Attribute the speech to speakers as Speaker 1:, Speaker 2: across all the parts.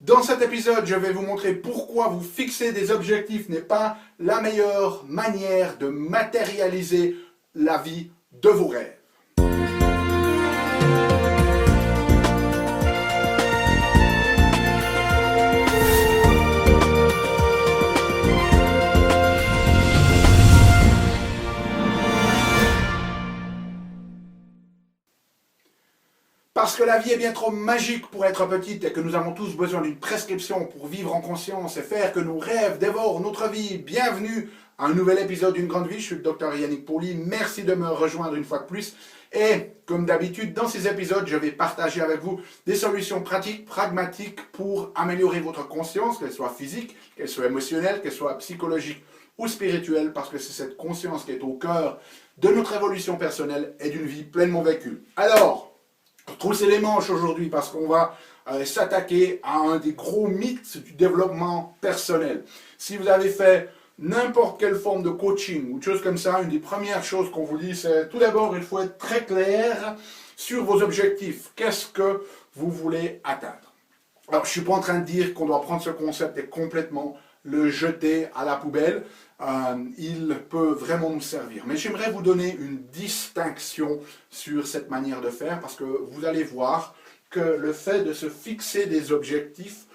Speaker 1: Dans cet épisode, je vais vous montrer pourquoi vous fixer des objectifs n'est pas la meilleure manière de matérialiser la vie de vos rêves. Parce que la vie est bien trop magique pour être petite et que nous avons tous besoin d'une prescription pour vivre en conscience et faire que nos rêves dévorent notre vie. Bienvenue à un nouvel épisode d'une grande vie. Je suis le Dr Yannick Pauly. Merci de me rejoindre une fois de plus. Et comme d'habitude, dans ces épisodes, je vais partager avec vous des solutions pratiques, pragmatiques pour améliorer votre conscience, qu'elle soit physique, qu'elle soit émotionnelle, qu'elle soit psychologique ou spirituelle, parce que c'est cette conscience qui est au cœur de notre évolution personnelle et d'une vie pleinement vécue. Alors, trousser les manches aujourd'hui parce qu'on va s'attaquer à un des gros mythes du développement personnel. Si vous avez fait n'importe quelle forme de coaching ou de choses comme ça, une des premières choses qu'on vous dit, c'est tout d'abord, il faut être très clair sur vos objectifs. Qu'est-ce que vous voulez atteindre? Alors, je ne suis pas en train de dire qu'on doit prendre ce concept et complètement le jeter à la poubelle. Il peut vraiment nous servir. Mais j'aimerais vous donner une distinction sur cette manière de faire parce que vous allez voir que le fait de se fixer des objectifs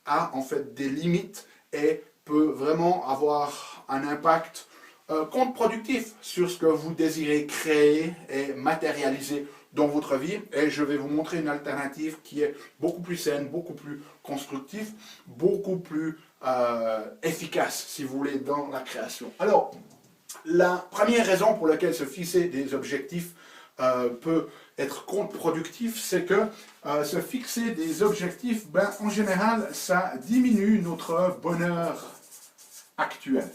Speaker 1: a en fait des limites et peut vraiment avoir un impact contre-productif sur ce que vous désirez créer et matérialiser dans votre vie. Et je vais vous montrer une alternative qui est beaucoup plus saine, beaucoup plus constructive, beaucoup plus efficace, si vous voulez, dans la création. Alors, la première raison pour laquelle se fixer des objectifs peut être contre-productif, c'est que se fixer des objectifs, en général, ça diminue notre bonheur actuel.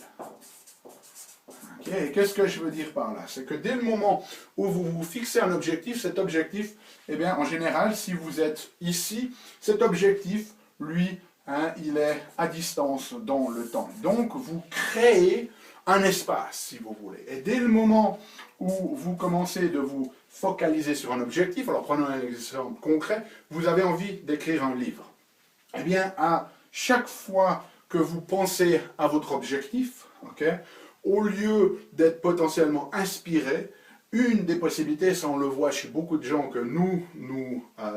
Speaker 1: Okay. Qu'est-ce que je veux dire par là? C'est que dès le moment où vous vous fixez un objectif, cet objectif, en général, si vous êtes ici, cet objectif, lui, il est à distance dans le temps. Donc, vous créez un espace, si vous voulez. Et dès le moment où vous commencez de vous focaliser sur un objectif, alors prenons un exemple concret, vous avez envie d'écrire un livre. À chaque fois que vous pensez à votre objectif, au lieu d'être potentiellement inspiré, une des possibilités, ça on le voit chez beaucoup de gens que nous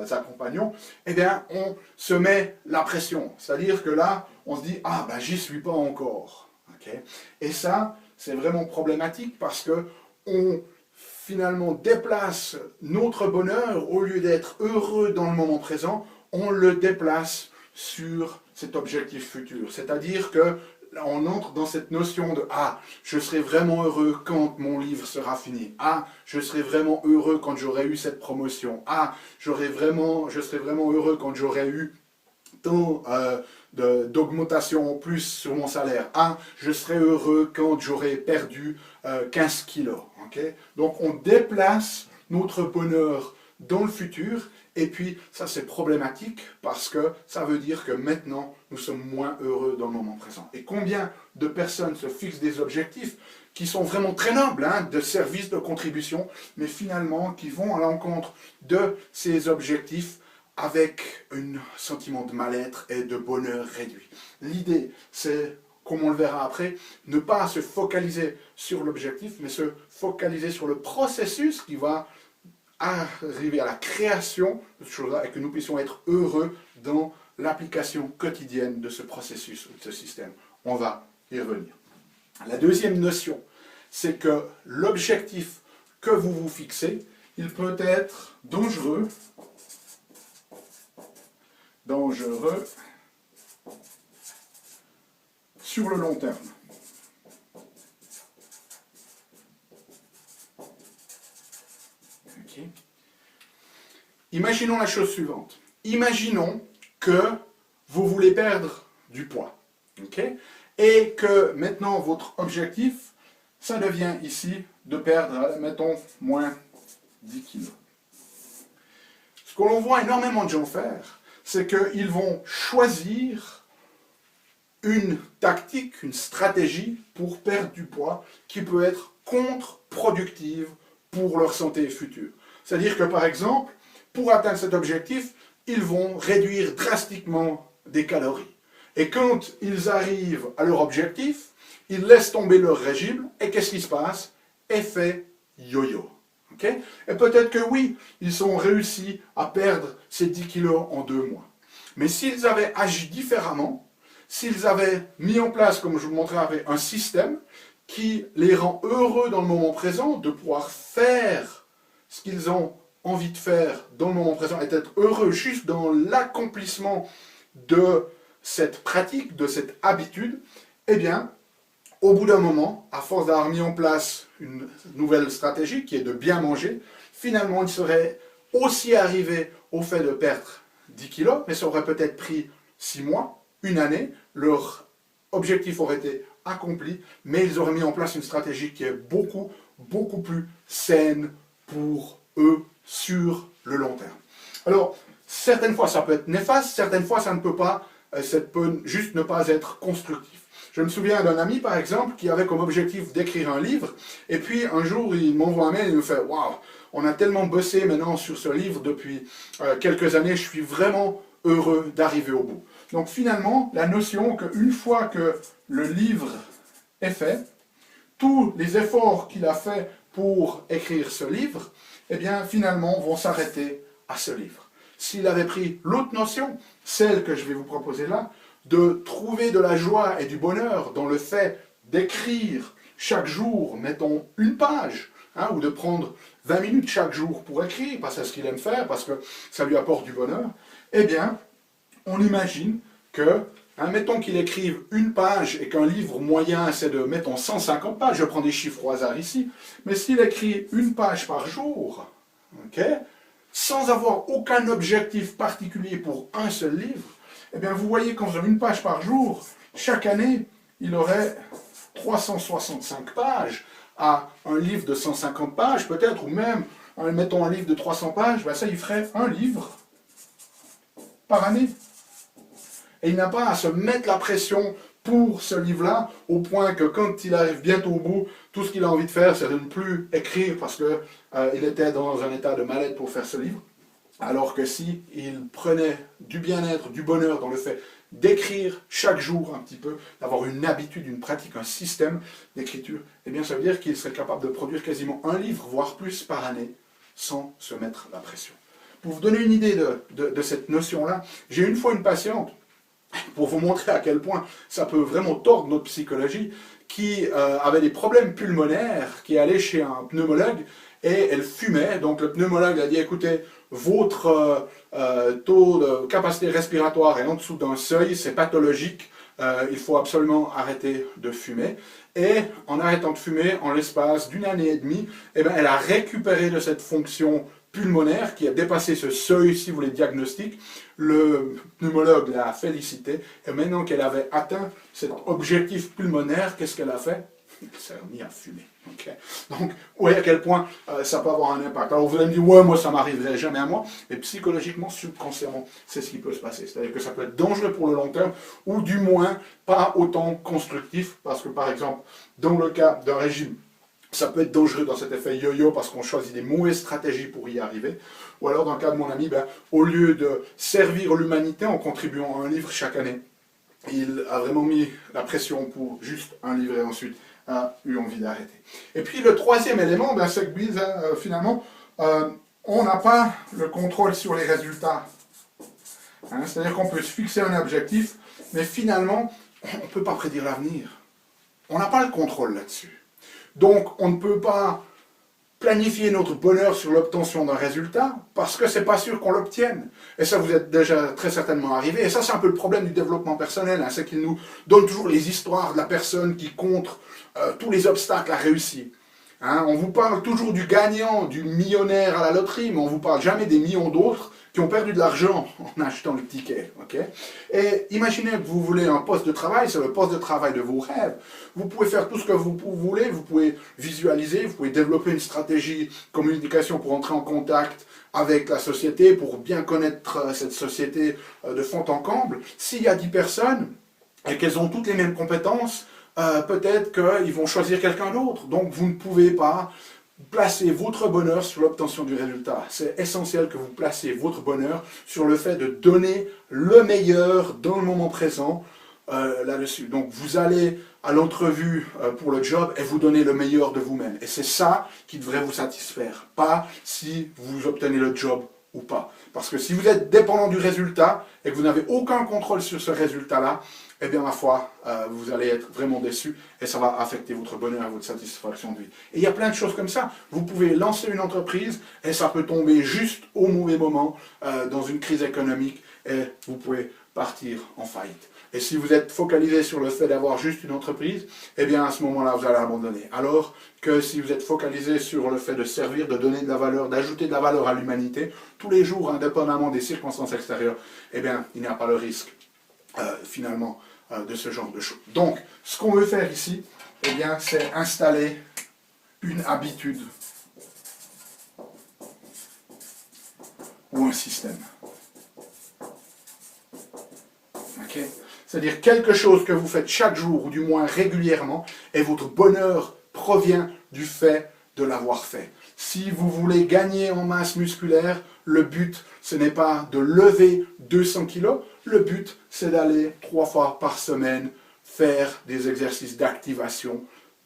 Speaker 1: accompagnons, on se met la pression. C'est-à-dire que là, on se dit, j'y suis pas encore. Et ça, c'est vraiment problématique parce que on finalement déplace notre bonheur, au lieu d'être heureux dans le moment présent, on le déplace sur cet objectif futur. C'est-à-dire que on entre dans cette notion de « je serai vraiment heureux quand mon livre sera fini. Je serai vraiment heureux quand j'aurai eu cette promotion. Je serai vraiment heureux quand j'aurai eu tant d'augmentation en plus sur mon salaire. Je serai heureux quand j'aurai perdu 15 kilos. » Donc on déplace notre bonheur dans le futur. Et puis, ça c'est problématique parce que ça veut dire que maintenant, nous sommes moins heureux dans le moment présent. Et combien de personnes se fixent des objectifs qui sont vraiment très nobles, de service, de contribution, mais finalement qui vont à l'encontre de ces objectifs avec un sentiment de mal-être et de bonheur réduit. L'idée, c'est, comme on le verra après, ne pas se focaliser sur l'objectif, mais se focaliser sur le processus qui va arriver à la création de ces choses-là et que nous puissions être heureux dans l'application quotidienne de ce processus, de ce système. On va y revenir. La deuxième notion, c'est que l'objectif que vous vous fixez, il peut être dangereux sur le long terme. Imaginons la chose suivante. Imaginons que vous voulez perdre du poids. Et que maintenant votre objectif, ça devient ici de perdre, mettons, moins 10 kilos. Ce que l'on voit énormément de gens faire, c'est qu'ils vont choisir une tactique, une stratégie pour perdre du poids qui peut être contre-productive pour leur santé future. C'est-à-dire que, par exemple, pour atteindre cet objectif, ils vont réduire drastiquement des calories. Et quand ils arrivent à leur objectif, ils laissent tomber leur régime, et qu'est-ce qui se passe? Effet yo-yo. Okay? Et peut-être que oui, ils ont réussi à perdre ces 10 kilos en 2 mois. Mais s'ils avaient agi différemment, s'ils avaient mis en place, comme je vous montrais, un système qui les rend heureux dans le moment présent, de pouvoir faire ce qu'ils ont envie de faire dans le moment présent, et d'être heureux juste dans l'accomplissement de cette pratique, de cette habitude, eh bien, au bout d'un moment, à force d'avoir mis en place une nouvelle stratégie qui est de bien manger, finalement, ils seraient aussi arrivés au fait de perdre 10 kilos, mais ça aurait peut-être pris 6 mois, une année, leur objectif aurait été accompli, mais ils auraient mis en place une stratégie qui est beaucoup, beaucoup plus saine pour eux sur le long terme. Alors, certaines fois, ça peut être néfaste, certaines fois, ça ne peut pas, ça peut juste ne pas être constructif. Je me souviens d'un ami, par exemple, qui avait comme objectif d'écrire un livre, et puis un jour, il m'envoie un mail et il me fait « Waouh, on a tellement bossé maintenant sur ce livre depuis quelques années, je suis vraiment heureux d'arriver au bout. » Donc finalement, la notion qu'une fois que le livre est fait, tous les efforts qu'il a fait pour écrire ce livre, eh bien finalement vont s'arrêter à ce livre. S'il avait pris l'autre notion, celle que je vais vous proposer là, de trouver de la joie et du bonheur dans le fait d'écrire chaque jour, mettons une page, hein, ou de prendre 20 minutes chaque jour pour écrire, parce que c'est ce qu'il aime faire, parce que ça lui apporte du bonheur, eh bien, on imagine que, hein, mettons qu'il écrive une page et qu'un livre moyen c'est de, mettons, 150 pages, je prends des chiffres au hasard ici, mais s'il écrit une page par jour, okay, sans avoir aucun objectif particulier pour un seul livre, eh bien vous voyez qu'en faisant une page par jour, chaque année, il aurait 365 pages à un livre de 150 pages peut-être, ou même, mettons un livre de 300 pages, ben ça il ferait un livre par année. Et il n'a pas à se mettre la pression pour ce livre-là, au point que quand il arrive bientôt au bout, tout ce qu'il a envie de faire, c'est de ne plus écrire parce qu'il était dans un état de mal-être pour faire ce livre. Alors que si il prenait du bien-être, du bonheur dans le fait d'écrire chaque jour un petit peu, d'avoir une habitude, une pratique, un système d'écriture, eh bien ça veut dire qu'il serait capable de produire quasiment un livre, voire plus par année, sans se mettre la pression. Pour vous donner une idée de cette notion-là, j'ai une fois une patiente, pour vous montrer à quel point ça peut vraiment tordre notre psychologie, qui avait des problèmes pulmonaires, qui allait chez un pneumologue, et elle fumait. Donc le pneumologue a dit, écoutez, votre taux de capacité respiratoire est en dessous d'un seuil, c'est pathologique, il faut absolument arrêter de fumer. Et en arrêtant de fumer, en l'espace d'une année et demie, eh bien, elle a récupéré de cette fonction pulmonaire qui a dépassé ce seuil, si vous voulez, diagnostic. Le pneumologue l'a félicité, et maintenant qu'elle avait atteint cet objectif pulmonaire, qu'est-ce qu'elle a fait? Elle s'est remise à fumer. Okay. Donc, vous voyez à quel point ça peut avoir un impact. Alors vous allez me dire, ouais, moi ça m'arriverait jamais à moi, mais psychologiquement, subconsciemment, c'est ce qui peut se passer. C'est-à-dire que ça peut être dangereux pour le long terme, ou du moins pas autant constructif, parce que par exemple, dans le cas d'un régime, ça peut être dangereux dans cet effet yo-yo parce qu'on choisit des mauvaises stratégies pour y arriver. Ou alors, dans le cas de mon ami, ben, au lieu de servir l'humanité en contribuant à un livre chaque année, il a vraiment mis la pression pour juste un livre et ensuite a eu envie d'arrêter. Et puis le troisième élément, ben, c'est que finalement, on n'a pas le contrôle sur les résultats. Hein, c'est-à-dire qu'on peut se fixer un objectif, mais finalement, on ne peut pas prédire l'avenir. On n'a pas le contrôle là-dessus. Donc, on ne peut pas planifier notre bonheur sur l'obtention d'un résultat parce que c'est pas sûr qu'on l'obtienne. Et ça vous est déjà très certainement arrivé. Et ça, c'est un peu le problème du développement personnel. Hein, c'est qu'il nous donne toujours les histoires de la personne qui contre tous les obstacles à réussir. Hein, on vous parle toujours du gagnant, du millionnaire à la loterie, mais on ne vous parle jamais des millions d'autres qui ont perdu de l'argent en achetant le ticket. Okay? Et imaginez que vous voulez un poste de travail, c'est le poste de travail de vos rêves. Vous pouvez faire tout ce que vous voulez, vous pouvez visualiser, vous pouvez développer une stratégie communication pour entrer en contact avec la société, pour bien connaître cette société de fond en comble. S'il y a 10 personnes et qu'elles ont toutes les mêmes compétences, peut-être qu'ils vont choisir quelqu'un d'autre. Donc vous ne pouvez pas placez votre bonheur sur l'obtention du résultat. C'est essentiel que vous placiez votre bonheur sur le fait de donner le meilleur dans le moment présent là-dessus. Donc vous allez à l'entrevue pour le job et vous donnez le meilleur de vous-même. Et c'est ça qui devrait vous satisfaire, pas si vous obtenez le job ou pas. Parce que si vous êtes dépendant du résultat et que vous n'avez aucun contrôle sur ce résultat-là, eh bien ma foi, vous allez être vraiment déçu et ça va affecter votre bonheur et votre satisfaction de vie. Et il y a plein de choses comme ça. Vous pouvez lancer une entreprise et ça peut tomber juste au mauvais moment dans une crise économique et vous pouvez partir en faillite. Et si vous êtes focalisé sur le fait d'avoir juste une entreprise, eh bien à ce moment-là, vous allez abandonner. Alors que si vous êtes focalisé sur le fait de servir, de donner de la valeur, d'ajouter de la valeur à l'humanité, tous les jours, indépendamment des circonstances extérieures, eh bien, il n'y a pas le risque, finalement, de ce genre de choses. Donc, ce qu'on veut faire ici, eh bien, c'est installer une habitude ou un système. Ok ? C'est-à-dire quelque chose que vous faites chaque jour, ou du moins régulièrement, et votre bonheur provient du fait de l'avoir fait. Si vous voulez gagner en masse musculaire, le but, ce n'est pas de lever 200 kilos, le but, c'est d'aller 3 fois par semaine faire des exercices d'activation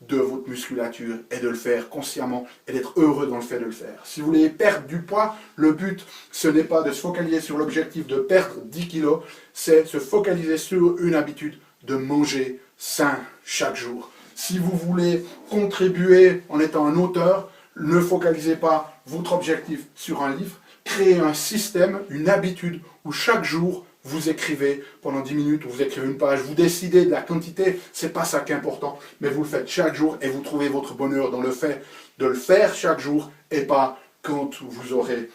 Speaker 1: de votre musculature et de le faire consciemment et d'être heureux dans le fait de le faire. Si vous voulez perdre du poids, le but, ce n'est pas de se focaliser sur l'objectif de perdre 10 kilos, c'est se focaliser sur une habitude de manger sain chaque jour. Si vous voulez contribuer en étant un auteur, ne focalisez pas votre objectif sur un livre, créez un système, une habitude où chaque jour, vous écrivez pendant 10 minutes, ou vous écrivez une page, vous décidez de la quantité, c'est pas ça qui est important, mais vous le faites chaque jour et vous trouvez votre bonheur dans le fait de le faire chaque jour et pas quand vous aurez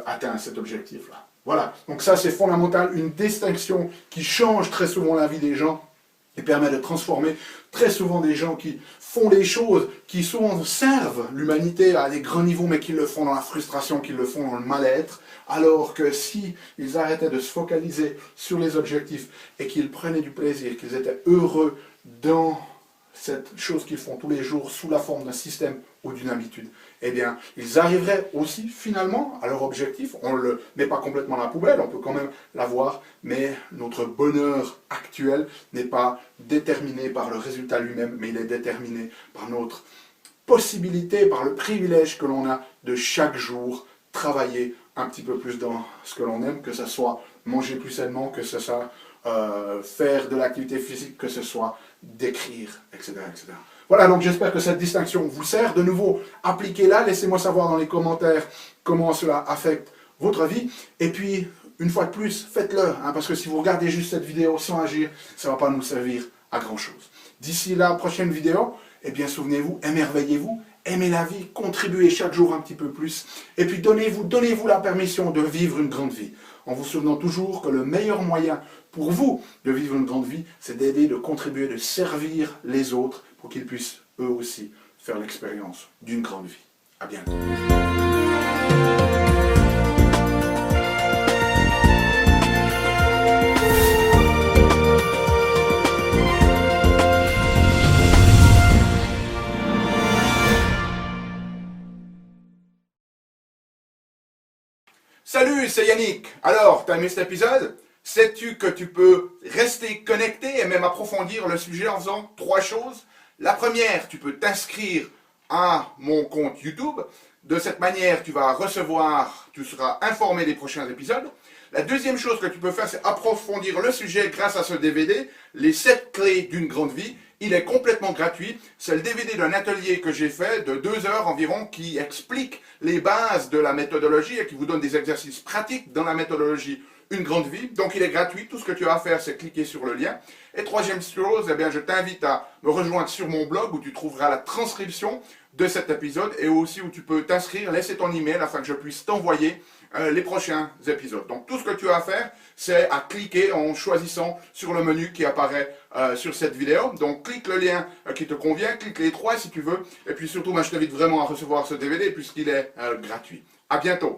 Speaker 1: atteint cet objectif-là. Voilà, donc ça c'est fondamental, une distinction qui change très souvent la vie des gens et permet de transformer très souvent des gens qui font des choses qui souvent servent l'humanité à des grands niveaux, mais qui le font dans la frustration, qui le font dans le mal-être, alors que si ils arrêtaient de se focaliser sur les objectifs et qu'ils prenaient du plaisir, qu'ils étaient heureux dans cette chose qu'ils font tous les jours sous la forme d'un système ou d'une habitude, eh bien, ils arriveraient aussi finalement à leur objectif. On ne le met pas complètement à la poubelle, on peut quand même l'avoir, mais notre bonheur actuel n'est pas déterminé par le résultat lui-même, mais il est déterminé par notre possibilité, par le privilège que l'on a de chaque jour travailler un petit peu plus dans ce que l'on aime, que ce soit manger plus sainement, que ce soit faire de l'activité physique, que ce soit d'écrire, etc., etc. Voilà, donc j'espère que cette distinction vous sert. De nouveau, appliquez-la, laissez-moi savoir dans les commentaires comment cela affecte votre vie. Et puis, une fois de plus, faites-le, hein, parce que si vous regardez juste cette vidéo sans agir, ça ne va pas nous servir à grand-chose. D'ici la prochaine vidéo, eh bien, souvenez-vous, émerveillez-vous, aimez la vie, contribuez chaque jour un petit peu plus, et puis donnez-vous la permission de vivre une grande vie, en vous souvenant toujours que le meilleur moyen pour vous de vivre une grande vie, c'est d'aider, de contribuer, de servir les autres pour qu'ils puissent eux aussi faire l'expérience d'une grande vie. À bientôt. Salut, c'est Yannick. Alors, t'as aimé cet épisode? Sais-tu que tu peux rester connecté et même approfondir le sujet en faisant 3 choses? La première, tu peux t'inscrire à mon compte YouTube. De cette manière, tu seras informé des prochains épisodes. La deuxième chose que tu peux faire, c'est approfondir le sujet grâce à ce DVD, les 7 clés d'une grande vie. Il est complètement gratuit. C'est le DVD d'un atelier que j'ai fait de 2 heures environ qui explique les bases de la méthodologie et qui vous donne des exercices pratiques dans la méthodologie Une grande vie. Donc il est gratuit. Tout ce que tu as à faire, c'est cliquer sur le lien. Et troisième chose, eh bien, je t'invite à me rejoindre sur mon blog où tu trouveras la transcription de cet épisode et aussi où tu peux t'inscrire, laisser ton email afin que je puisse t'envoyer les prochains épisodes. Donc tout ce que tu as à faire, c'est à cliquer en choisissant sur le menu qui apparaît sur cette vidéo. Donc clique le lien qui te convient, clique les 3 si tu veux. Et puis surtout, moi, je t'invite vraiment à recevoir ce DVD puisqu'il est gratuit. À bientôt.